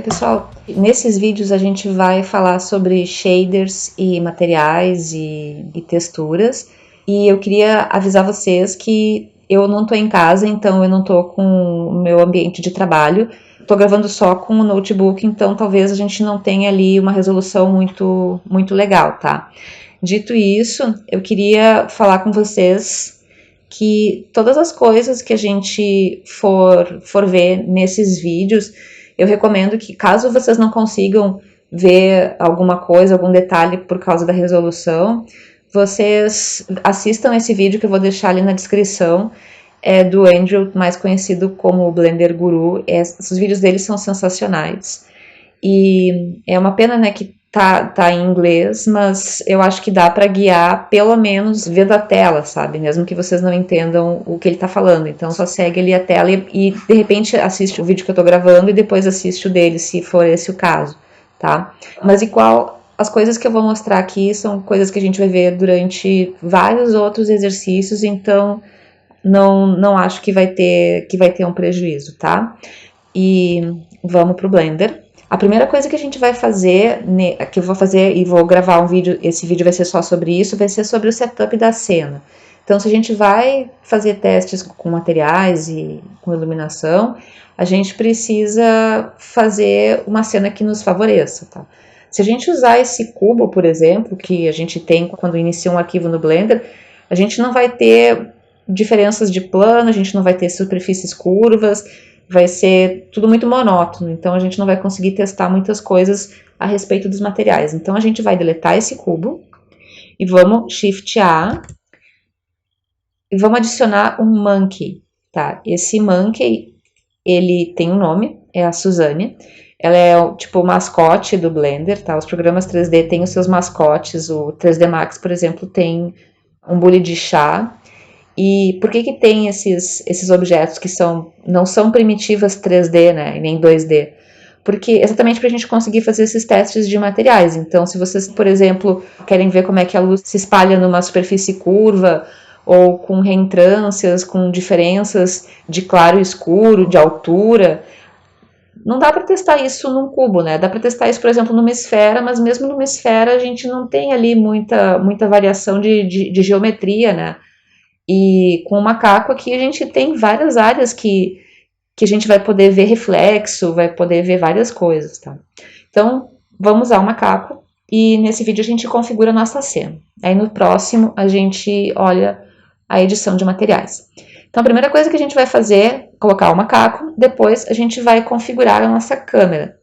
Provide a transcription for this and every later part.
pessoal, nesses vídeos a gente vai falar sobre shaders e materiais e texturas, e eu queria avisar vocês que eu não tô em casa, então eu não tô com o meu ambiente de trabalho, tô gravando só com o notebook, então talvez a gente não tenha ali uma resolução muito legal, tá? Dito isso, eu queria falar com vocês que todas as coisas que a gente for ver nesses vídeos, eu recomendo que, caso vocês não consigam ver alguma coisa, algum detalhe por causa da resolução, vocês assistam esse vídeo que eu vou deixar ali na descrição, do Andrew, mais conhecido como Blender Guru. Esses vídeos dele são sensacionais. E é uma pena, né, que tá em inglês, mas eu acho que dá para guiar, pelo menos vendo a tela, sabe? Mesmo que vocês não entendam o que ele tá falando. Então só segue ali a tela e de repente assiste o vídeo que eu tô gravando e depois assiste o dele, se for esse o caso, tá? Mas igual, as coisas que eu vou mostrar aqui são coisas que a gente vai ver durante vários outros exercícios, então não acho que vai ter um prejuízo, tá? E vamos pro Blender. A primeira coisa que a gente vai fazer, que eu vou fazer e vou gravar um vídeo, esse vídeo vai ser só sobre isso, vai ser sobre o setup da cena. Então, se a gente vai fazer testes com materiais e com iluminação, a gente precisa fazer uma cena que nos favoreça, tá? Se a gente usar esse cubo, por exemplo, que a gente tem quando inicia um arquivo no Blender, a gente não vai ter diferenças de plano, a gente não vai ter superfícies curvas, vai ser tudo muito monótono, então a gente não vai conseguir testar muitas coisas a respeito dos materiais. Então a gente vai deletar esse cubo e vamos Shift A e vamos adicionar um Monkey, tá? Esse Monkey, ele tem um nome, é a Suzane. Ela é tipo o mascote do Blender, tá? Os programas 3D têm os seus mascotes, o 3D Max, por exemplo, tem um bule de chá. E por que tem esses objetos que não são primitivas 3D, né, e nem 2D? Porque exatamente para a gente conseguir fazer esses testes de materiais. Então, se vocês, por exemplo, querem ver como é que a luz se espalha numa superfície curva, ou com reentrâncias, com diferenças de claro e escuro, de altura, não dá para testar isso num cubo, né? Dá para testar isso, por exemplo, numa esfera, mas mesmo numa esfera a gente não tem ali muita variação de geometria, né? E com o macaco aqui a gente tem várias áreas que a gente vai poder ver reflexo, vai poder ver várias coisas, tá? Então, vamos usar o macaco e nesse vídeo a gente configura a nossa cena. Aí no próximo a gente olha a edição de materiais. Então, a primeira coisa que a gente vai fazer é colocar o macaco, depois a gente vai configurar a nossa câmera.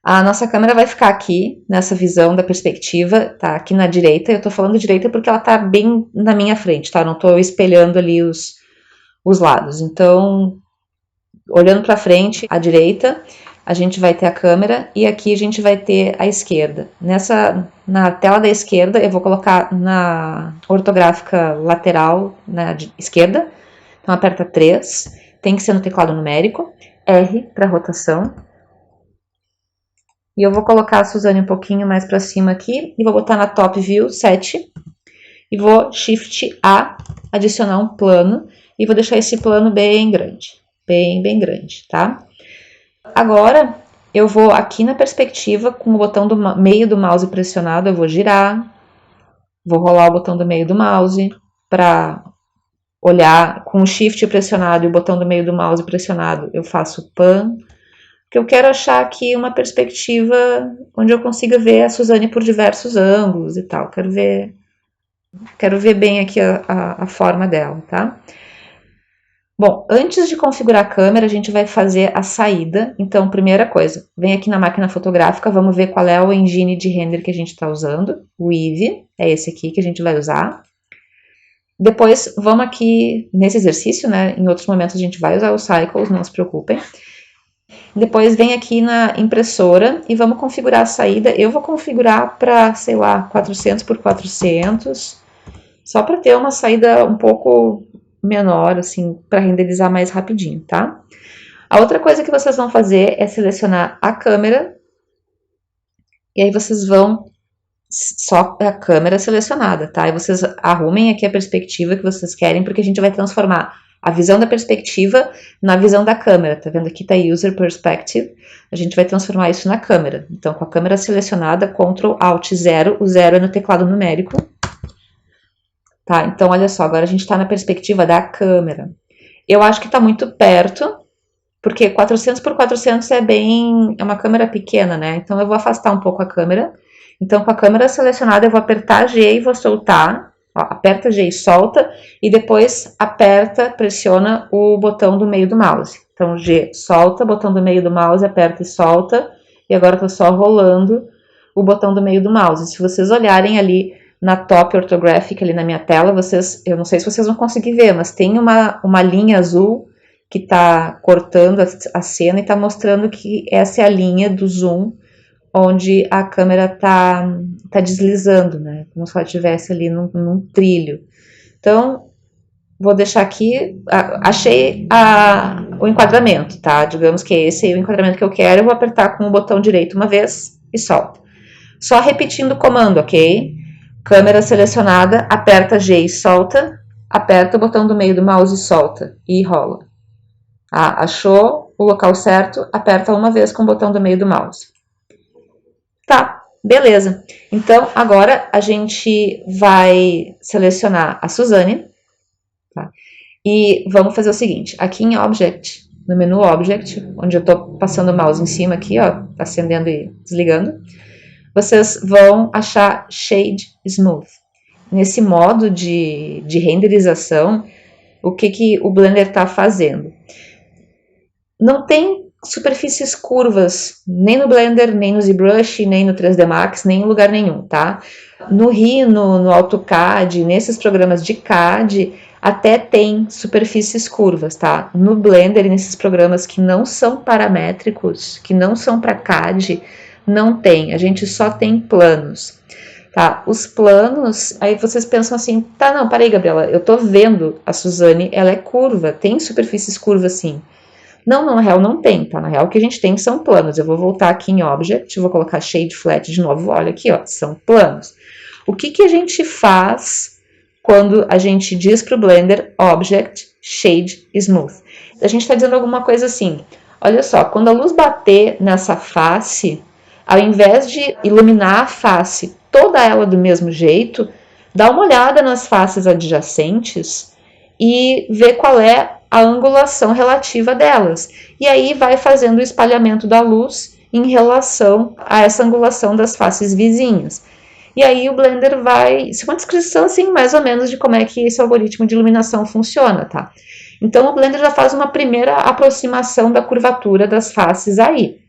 A nossa câmera vai ficar aqui, nessa visão da perspectiva, tá? Aqui na direita. Eu tô falando direita porque ela tá bem na minha frente, tá? Eu não tô espelhando ali os lados. Então, olhando pra frente, à direita, a gente vai ter a câmera e aqui a gente vai ter a esquerda. Na tela da esquerda, eu vou colocar na ortográfica lateral, na esquerda. Então, aperta 3. Tem que ser no teclado numérico. R para rotação. E eu vou colocar a Suzane um pouquinho mais para cima aqui e vou botar na Top View 7 e vou Shift A, adicionar um plano e vou deixar esse plano bem grande, bem grande, tá? Agora eu vou aqui na perspectiva com o botão do meio do mouse pressionado, eu vou girar, vou rolar o botão do meio do mouse para olhar com o Shift pressionado e o botão do meio do mouse pressionado, eu faço Pan. Porque eu quero achar aqui uma perspectiva onde eu consiga ver a Suzane por diversos ângulos e tal. Quero ver bem aqui a forma dela, tá? Bom, antes de configurar a câmera, a gente vai fazer a saída. Então, primeira coisa, vem aqui na máquina fotográfica, vamos ver qual é o engine de render que a gente está usando. O Eevee, é esse aqui que a gente vai usar. Depois, vamos aqui nesse exercício, né? Em outros momentos a gente vai usar os cycles, não se preocupem. Depois vem aqui na impressora e vamos configurar a saída. Eu vou configurar para, sei lá, 400 por 400, só para ter uma saída um pouco menor, assim, para renderizar mais rapidinho, tá? A outra coisa que vocês vão fazer é selecionar a câmera e aí vocês vão só a câmera selecionada, tá? E vocês arrumem aqui a perspectiva que vocês querem, porque a gente vai transformar A visão da perspectiva na visão da câmera. Tá vendo aqui tá User Perspective. A gente vai transformar isso na câmera. Então, com a câmera selecionada, Ctrl Alt 0, o 0 é no teclado numérico. Tá, então olha só, agora a gente está na perspectiva da câmera. Eu acho que está muito perto, porque 400 por 400 é uma câmera pequena, né? Então eu vou afastar um pouco a câmera. Então com a câmera selecionada eu vou apertar G e vou soltar. Ó, aperta G e solta, e depois pressiona o botão do meio do mouse. Então G, solta, botão do meio do mouse, aperta e solta. E agora eu tô só rolando o botão do meio do mouse. Se vocês olharem ali na top orthographic ali na minha tela, eu não sei se vocês vão conseguir ver, mas tem uma linha azul que está cortando a cena e está mostrando que essa é a linha do zoom onde a câmera tá deslizando, né? Como se ela estivesse ali num trilho. Então, vou deixar aqui, achei o enquadramento, tá? Digamos que esse é o enquadramento que eu quero, eu vou apertar com o botão direito uma vez e solto. Só repetindo o comando, ok? Câmera selecionada, aperta G e solta, aperta o botão do meio do mouse e solta, e rola. Achou o local certo, aperta uma vez com o botão do meio do mouse. Tá, beleza. Então, agora a gente vai selecionar a Suzane, tá? E vamos fazer o seguinte, aqui em Object, no menu Object, onde eu tô passando o mouse em cima aqui, ó, acendendo e desligando, vocês vão achar Shade Smooth. Nesse modo de renderização, o que o Blender está fazendo? Não tem superfícies curvas, nem no Blender, nem no ZBrush, nem no 3D Max, nem em lugar nenhum, tá? No Rhino, no AutoCAD, nesses programas de CAD, até tem superfícies curvas, tá? No Blender e nesses programas que não são paramétricos, que não são para CAD, não tem, a gente só tem planos, tá? Os planos, aí vocês pensam assim, tá, não, peraí, Gabriela, eu tô vendo a Suzane, ela é curva, tem superfícies curvas sim. Não, na real não tem, tá? Na real o que a gente tem são planos. Eu vou voltar aqui em Object, vou colocar Shade Flat de novo, olha aqui, ó, são planos. O que a gente faz quando a gente diz pro Blender Object Shade Smooth? A gente tá dizendo alguma coisa assim, olha só, quando a luz bater nessa face, ao invés de iluminar a face toda ela do mesmo jeito, dá uma olhada nas faces adjacentes e vê qual é a angulação relativa delas. E aí vai fazendo o espalhamento da luz em relação a essa angulação das faces vizinhas. E aí o Blender vai... Isso é uma descrição, assim, mais ou menos de como é que esse algoritmo de iluminação funciona, tá? Então o Blender já faz uma primeira aproximação da curvatura das faces aí.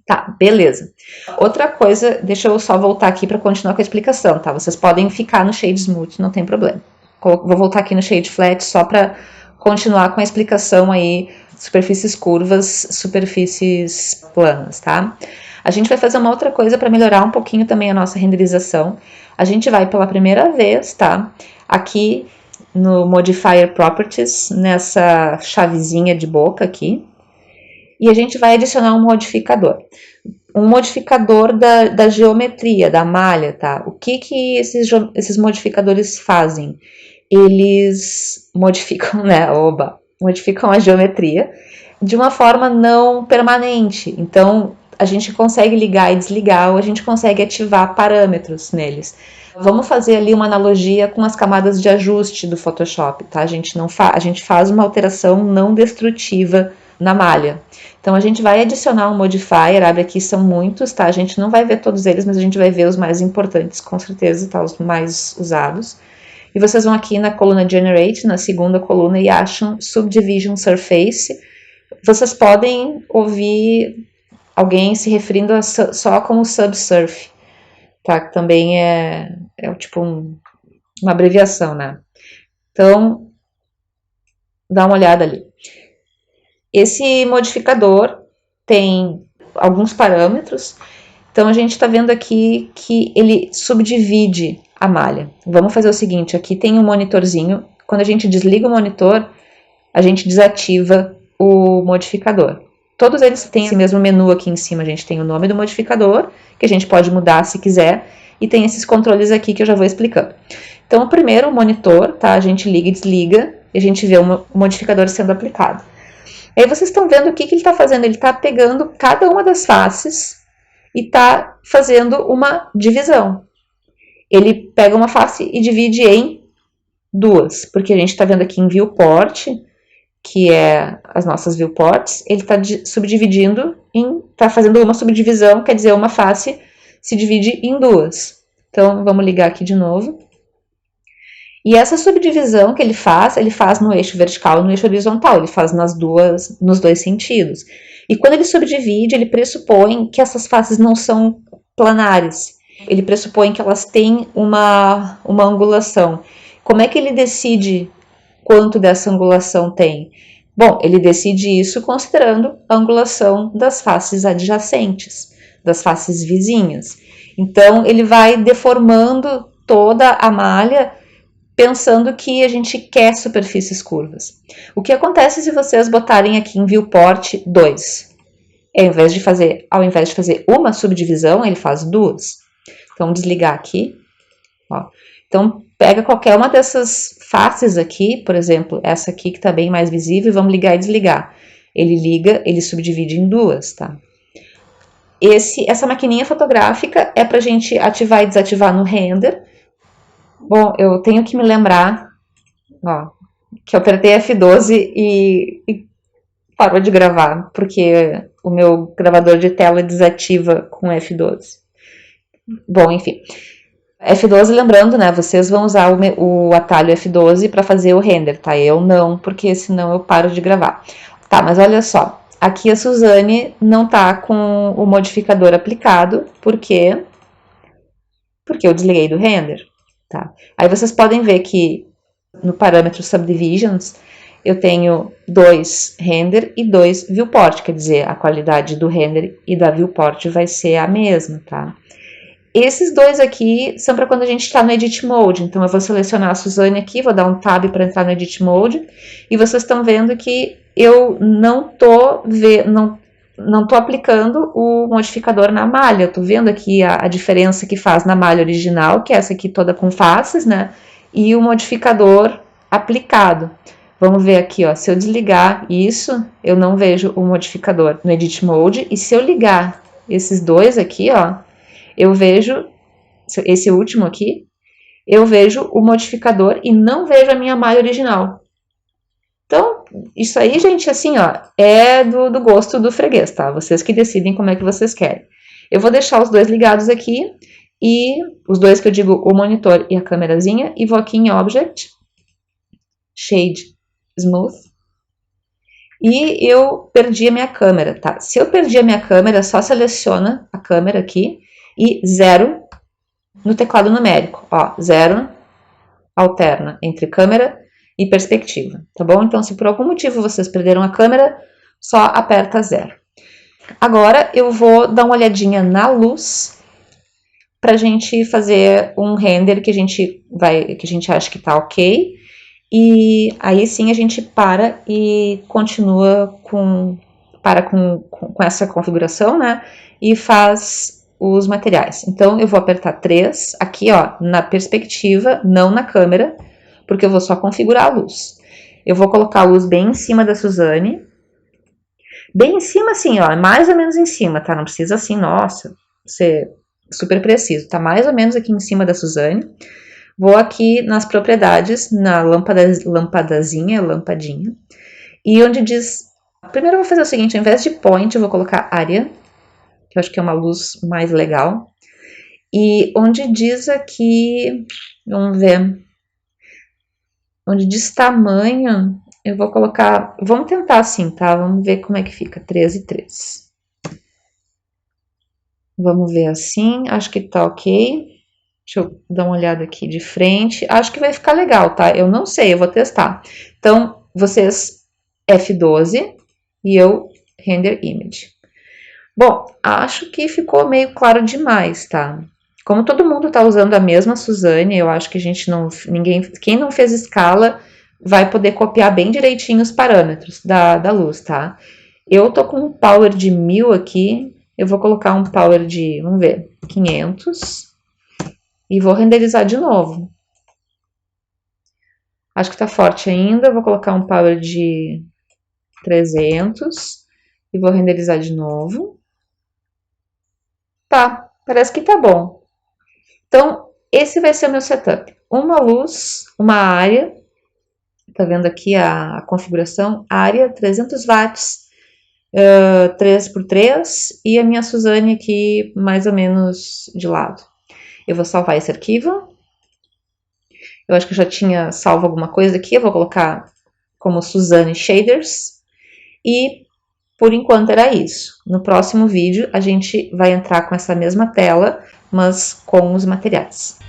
Tá, beleza. Outra coisa, deixa eu só voltar aqui para continuar com a explicação, tá? Vocês podem ficar no Shade Smooth, não tem problema. Vou voltar aqui no Shade Flat só para continuar com a explicação aí, superfícies curvas, superfícies planas, tá? A gente vai fazer uma outra coisa para melhorar um pouquinho também a nossa renderização. A gente vai pela primeira vez, tá? Aqui no Modifier Properties, nessa chavezinha de boca aqui, e a gente vai adicionar um modificador. Um modificador da geometria, da malha, tá? O que esses modificadores fazem? Eles modificam, né? Modificam a geometria de uma forma não permanente. Então, a gente consegue ligar e desligar, ou a gente consegue ativar parâmetros neles. Vamos fazer ali uma analogia com as camadas de ajuste do Photoshop, tá? A gente faz uma alteração não destrutiva na malha. Então, a gente vai adicionar um modifier, abre aqui, são muitos, tá? A gente não vai ver todos eles, mas a gente vai ver os mais importantes, com certeza, tá? Os mais usados. E vocês vão aqui na coluna Generate, na segunda coluna, e acham Subdivision Surface. Vocês podem ouvir alguém se referindo só como Subsurf, tá? Que também é tipo uma abreviação, né? Então, dá uma olhada ali. Esse modificador tem alguns parâmetros, então a gente está vendo aqui que ele subdivide a malha. Vamos fazer o seguinte, aqui tem um monitorzinho, quando a gente desliga o monitor, a gente desativa o modificador. Todos eles têm esse mesmo menu aqui em cima, a gente tem o nome do modificador, que a gente pode mudar se quiser, e tem esses controles aqui que eu já vou explicando. Então, o primeiro, o monitor, tá? A gente liga e desliga, e a gente vê o modificador sendo aplicado. Aí vocês estão vendo o que ele está fazendo, ele está pegando cada uma das faces e está fazendo uma divisão. Ele pega uma face e divide em duas, porque a gente está vendo aqui em viewport, que é as nossas viewports, ele está subdividindo está fazendo uma subdivisão, quer dizer, uma face se divide em duas. Então, vamos ligar aqui de novo. E essa subdivisão que ele faz no eixo vertical e no eixo horizontal, ele faz nos dois sentidos. E quando ele subdivide, ele pressupõe que essas faces não são planares, ele pressupõe que elas têm uma angulação. Como é que ele decide quanto dessa angulação tem? Bom, ele decide isso considerando a angulação das faces adjacentes, das faces vizinhas. Então, ele vai deformando toda a malha pensando que a gente quer superfícies curvas. O que acontece se vocês botarem aqui em viewport 2? Ao invés de fazer uma subdivisão, ele faz duas. Então, desligar aqui. Ó. Então, pega qualquer uma dessas faces aqui, por exemplo, essa aqui que está bem mais visível, e vamos ligar e desligar. Ele liga, ele subdivide em duas, tá? Essa maquininha fotográfica é para a gente ativar e desativar no render. Bom, eu tenho que me lembrar, ó, que eu apertei F12 e parou de gravar, porque o meu gravador de tela desativa com F12. Bom, enfim. F12, lembrando, né, vocês vão usar o atalho F12 para fazer o render, tá? Eu não, porque senão eu paro de gravar. Tá, mas olha só, aqui a Suzane não tá com o modificador aplicado, por quê? Porque eu desliguei do render, tá? Aí vocês podem ver que no parâmetro Subdivisions, eu tenho 2 render e 2 viewport, quer dizer, a qualidade do render e da viewport vai ser a mesma, tá? Esses dois aqui são para quando a gente está no Edit Mode, então eu vou selecionar a Suzane aqui, vou dar um Tab para entrar no Edit Mode, e vocês estão vendo que eu não tô aplicando o modificador na malha, eu tô vendo aqui a diferença que faz na malha original, que é essa aqui toda com faces, né, e o modificador aplicado. Vamos ver aqui, ó, se eu desligar isso, eu não vejo o modificador no Edit Mode, e se eu ligar esses dois aqui, ó, eu vejo, esse último aqui, eu vejo o modificador e não vejo a minha malha original. Então, isso aí, gente, assim, ó, é do gosto do freguês, tá? Vocês que decidem como é que vocês querem. Eu vou deixar os dois ligados aqui, e os dois que eu digo, o monitor e a câmerazinha, e vou aqui em Object, Shade Smooth, e eu perdi a minha câmera, tá? Se eu perdi a minha câmera, só seleciona a câmera aqui, e 0 no teclado numérico, ó, 0 alterna entre câmera e perspectiva, tá bom? Então, se por algum motivo vocês perderam a câmera, só aperta 0. Agora, eu vou dar uma olhadinha na luz pra gente fazer um render que a gente acha que tá ok, e aí sim a gente para e continua com essa configuração, né, e faz os materiais. Então, eu vou apertar 3 aqui, ó, na perspectiva, não na câmera, porque eu vou só configurar a luz. Eu vou colocar a luz bem em cima da Suzane. Bem em cima, assim, ó, mais ou menos em cima, tá? Não precisa assim, nossa, ser super preciso. Tá mais ou menos aqui em cima da Suzane. Vou aqui nas propriedades, na lampadinha, e onde diz... Primeiro eu vou fazer o seguinte, ao invés de point, eu vou colocar área, que eu acho que é uma luz mais legal. E onde diz aqui, vamos ver, onde diz tamanho, eu vou colocar, vamos tentar assim, tá? Vamos ver como é que fica, 13 e 3. Vamos ver assim, acho que tá ok. Deixa eu dar uma olhada aqui de frente, acho que vai ficar legal, tá? Eu não sei, eu vou testar. Então, vocês F12 e eu Render Image. Bom, acho que ficou meio claro demais, tá? Como todo mundo tá usando a mesma Suzane, eu acho que quem não fez escala vai poder copiar bem direitinho os parâmetros da luz, tá? Eu tô com um power de 1000 aqui, eu vou colocar um power de, vamos ver, 500 e vou renderizar de novo. Acho que tá forte ainda, vou colocar um power de 300 e vou renderizar de novo. Tá, parece que tá bom. Então, esse vai ser o meu setup. Uma luz, uma área, tá vendo aqui a configuração? Área, 300 watts, 3x3 e a minha Suzane aqui mais ou menos de lado. Eu vou salvar esse arquivo. Eu acho que eu já tinha salvo alguma coisa aqui, eu vou colocar como Suzane Shaders. E por enquanto era isso. No próximo vídeo a gente vai entrar com essa mesma tela, mas com os materiais.